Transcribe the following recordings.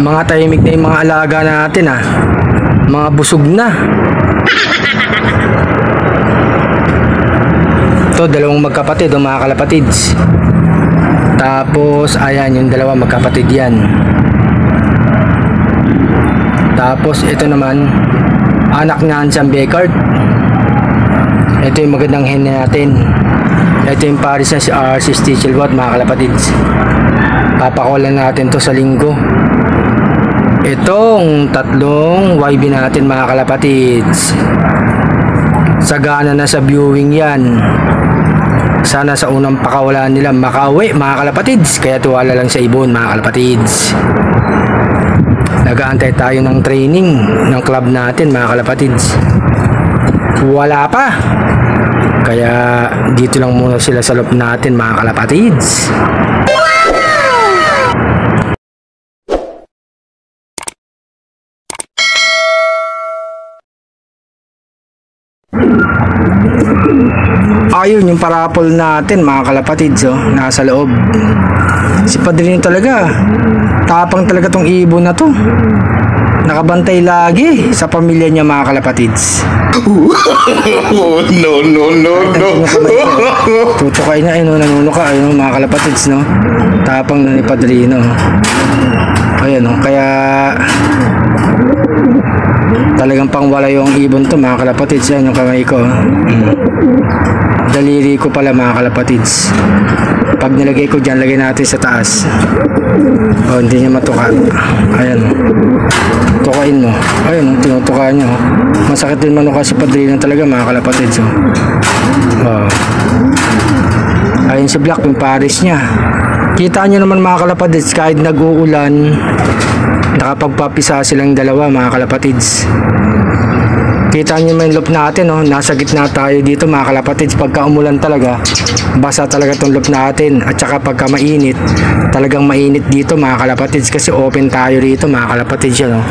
Mga tahimik na yung mga alaga natin ah. Mga busog na. Ito, dalawang magkapatid o mga kalapatids. Tapos, ayan, yung dalawa magkapatid yan. Tapos, ito naman, anak na Ansang Becard. Ito yung magandang hen natin. Ito yung pares na si RC Stichelwatt, mga kalapatids. Papakulan natin to sa linggo. Itong tatlong YB natin, mga kalapatids. Sagana na sa viewing yan. Sana sa unang pakawalan nila makauwi, mga kalapatids. Kaya tuwala lang sa ibon, mga kalapatids. Nag-aantay tayo ng training ng club natin, mga kalapatids. Wala pa. Kaya dito lang muna sila sa loob natin, mga kalapatids. Ayun yung parapol natin, mga kalapatids, oh, nasa loob. Si Padrino talaga, tapang talaga tong ibon na to. Nakabantay lagi sa pamilya niya, mga kalapatids. No, no, no, no. Tutukay na, ayun, nanunuka, ayun, mga kalapatids, no. Tapang na ni Padrino. Ayun, oh, kaya talagang pangwala yung ibon to, mga kalapatids. Yan yung kamay ko. Daliri ko pala, mga kalapatids. Pag nilagay ko dyan, lagay natin sa taas. O, hindi niya matuka. Ayan. Tukain mo. Ayun, tinutukaan niya. Masakit din manuka si Padrino talaga, mga kalapatids. O. Ayun si Black, yung pares niya. Kita nyo naman, mga kalapatids, kahit nag-uulan, nakapagpapisa silang dalawa, mga kalapatids. Kita nyo may loop natin, oh. Nasa gitna tayo dito, mga kalapatids. Pagka umulan talaga, basa talaga tong loop natin. At saka pagka mainit, talagang mainit dito, mga kalapatids. Kasi open tayo dito, mga kalapatids, yan, oh.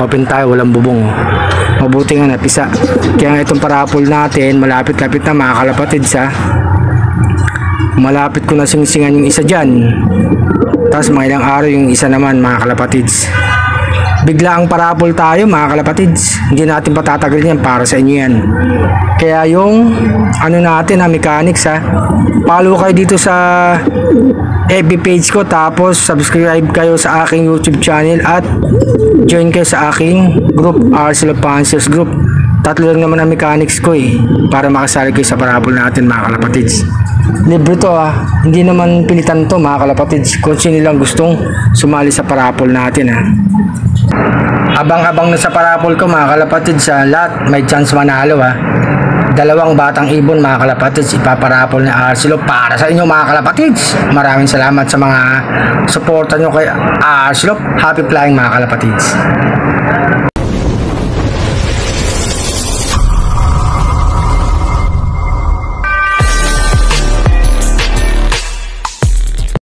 Open tayo, walang bubong, oh. Mabuti nga napisa. Kaya nga itong parapol natin, malapit-lapit na, mga kalapatids, ha. Malapit ko na singsingan yung isa dyan. Tapos mga ilang araw yung isa naman, mga kalapatids. Bigla ang parapol tayo, mga kalapatids. Hindi natin patatagal yan, para sa inyo yan. Kaya yung ano natin, mechanics, ha. Follow kayo dito sa FB page ko. Tapos subscribe kayo sa aking YouTube channel. At join kayo sa aking group, RC Lopancios Group. Tatlo lang naman ang mechanics ko, para makasali kayo sa parapol natin, mga kalapatids. Libre to, ha. Hindi naman pilitan to, mga kalapatids. Kung sino lang gustong sumali sa parapol natin, ha. Abang-abang na sa parapol ko, mga kalapatids, sa lahat may chance manalo, ha. Dalawang batang ibon, mga kalapatids, ipaparapol na Arcelo para sa inyo, mga kalapatids. Maraming salamat sa mga suporta nyo kay Arcelo. Happy flying, mga kalapatids.